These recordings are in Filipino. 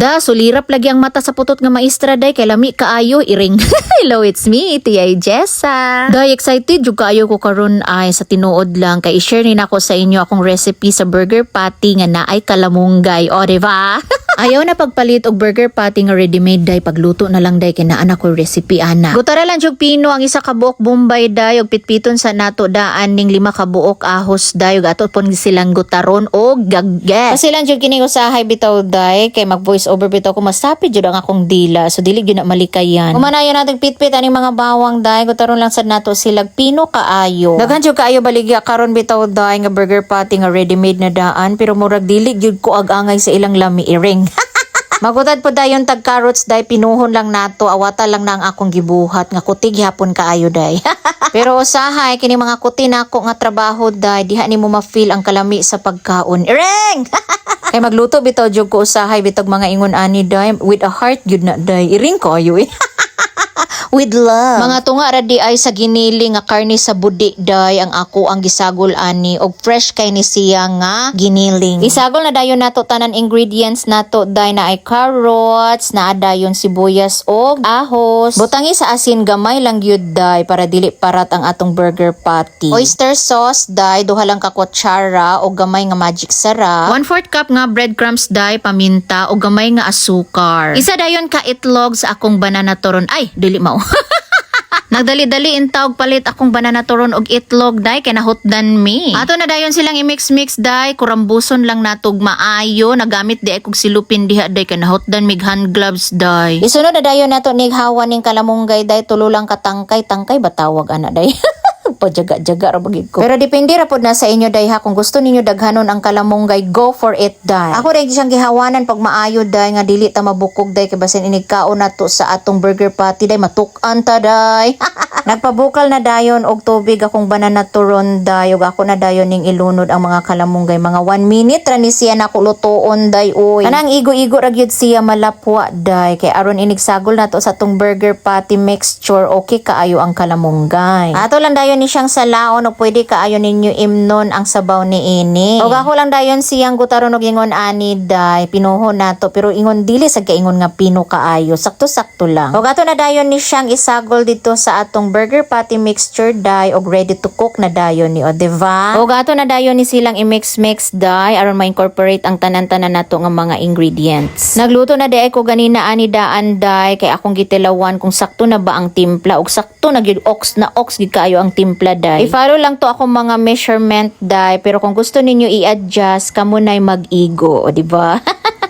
Da, sulirap lagi ang mata sa putot nga maestra day kay lami kaayo iring. Hello, it's me, Tia Jessa. Day excited jud kaayo ko karon ay sa tinuod lang kay i-share ni nako sa inyo akong recipe sa burger patty nga naay kalamunggay. O, diba? Ayaw na pagpalit og burger patty nga ready-made day, pagluto na lang day kay naa na ko recipe ana. Gutara lang jud pino ang isa ka buok bombay day og pitpiton sa nato daan ning 5 ka buok ahos day ug ato pon silang gutaron og gagget. Kasi lang jud kini usahay bitaw day kay mag voice over bitaw ko masapid jud ang akong dila so dili gyud na malikayan. Kumanayon nating pitpit aning mga bawang day gutaron lang sad nato silag pino kaayo. Daghan jud kaayo baligya karon bitaw day nga burger patty nga ready-made na daan pero murag dili gyud ko ag-angay sa ilang lami iring. Magutad po dayon tag carrots day pinuhon lang nato awata lang na ang akong gibuhat nga kutig hapon kaayo day. Pero usahay kini mga kuti nako nga trabaho day diha nimo ma-feel ang kalami sa pagkaon. Ireng! Kay magluto bitaw jud ko usahay bitag mga ingon ani day with a heart gyud na day. Iring kayo eh. With love. Mga tunga ra di ay sa giniling nga karni sa budi day ang ako ang gisagol ani og fresh kay ni siya nga giniling. Isagol na dayon nato tanan ingredients nato day na ay carrots, naa dayon sibuyas og ahos. Butangi sa asin gamay lang gyud day para dili parat ang atong burger patty. Oyster sauce day duha lang ka kutsara og gamay nga magic sarap. 1/4 cup nga breadcrumbs day paminta og gamay nga asukar. Isa dayon ka itlog sa akong banana turon. Ay, dili mao. Nagdali-dali intawg palit akong banana turon og itlog day kay nahutdan mi. Ato na dayon silang i-mix day kurambuson lang natog maayo nagamit di ay kog silupin diha day kay nahutdan mig hand gloves day. Isunod na dayon nato nig hawan ning kalamunggay day tulo lang katangkay batawag ana day. Pajaga-jaga ra bagid ko. Pero depende ra pod na sa inyo day ha kung gusto ninyo daghanon ang kalamunggay go for it day. Ako day siyang gihawanan pag maayo day nga dili ta mabukog day kay basin inigkaon nato sa atong burger patty day matuk-an ta day. Nagpabukal na dayon og tubig akong banana turon day ug ako na dayon ning ilunod ang mga kalamunggay mga 1 minute ra ni siya nako lutoon day oy. Kanang igo-igo ra gyud siya malapwa day kay aron inigsagol nato sa atong burger patty mixture okay kaayo ang kalamunggay. Ato lang dayon ni siyang salaon o pwede kaayo ninyo imnon ang sabaw ni ini. Og ako lang dayon siyang gutaron og ingon ani day pinuhon nato pero ingon dili sa kaingon nga pino kaayo sakto-sakto lang. Og ato na dayon ni siyang isagol dito sa atong burger patty mixture day og ready to cook na dayon ni o diba? Og ato na dayon ni silang i-mix day aron ma-incorporate ang tanan-tanan nato nga mga ingredients. Nagluto na day ko ganina ani daan day kay akong gitilawan kung sakto na ba ang timpla og sakto na gyud ox gid kaayo ang timpla day. I-follow lang to akong mga measurement day pero kung gusto ninyo i-adjust kamo nay mag-igo, o diba?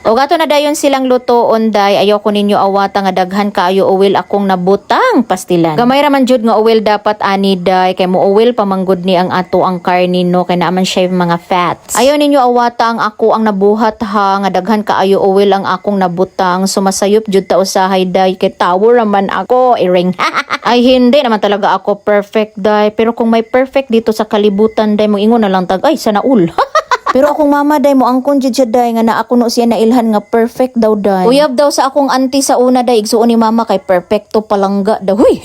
O gato na dayon silang lutoon day ayaw ko ninyo awata nga daghan kaayo oil akong nabutang pastilan. Gamay ra man jud nga oil dapat ani day kay mo oil pamanggod ni ang ato ang karni no kay naaman siya mga fats. Ayaw ninyo awata ang ako ang nabuhat ha nga daghan kaayo oil ang akong nabutang sumasayop jud ta usahay day kay tawo raman ako iring. Ay hindi naman talaga ako perfect day pero kung may perfect dito sa kalibutan day mo ingon na lang tag ay sana all. Pero akong mama day mo angkon jud siya day nga na ako no siya nailhan nga perfect daw day. Uyab daw sa akong auntie sa una day igsuon ni mama kay perfecto palangga daw. Huy.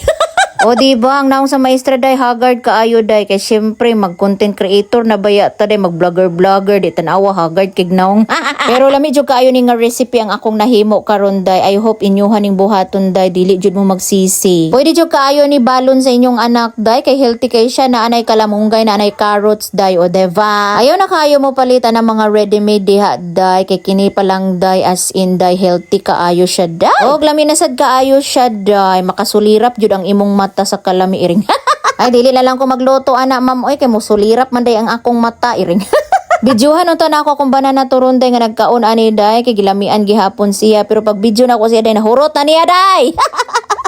O diba ang naong sa maestra day haggard kaayo day kay syempre mag content creator na baya ta day mag vlogger di tanawa haggard kig naong. Pero lami jud kaayo ni nga recipe ang akong nahimo karon day. I hope inyuhan ning buhaton day dili jud mo magsisi. Pwede jud kaayo ni balon sa inyong anak day kay healthy kay siya na anay kalamunggay na anay carrots day o diba. Ayaw na kaayo mo palitan ng mga ready-made diha day kay kini pa lang day as in day healthy kaayo siya day. Og lami na sad kaayo siya day makasulirap jud ang imong mata sa kalami iring. Ay dili na lang ko magluto ana ma'am oy kay musulirap man day ang akong mata iring. Bidyuhan unta na ako kung banana turon day nga nagkaon ani day kay gilamian gihapon siya pero pag video na ko siya day nahurot na niya day.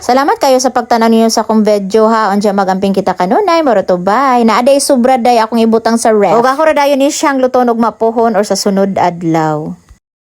Salamat kayo sa pagtanaw niyo sa akong video ha. Unsa magamping kita kanunay moro to bye. Naaday sobra day akong ibutang sa ref. Og ako ra dayon ni siyang luton og mapuhon or sa sunod adlaw.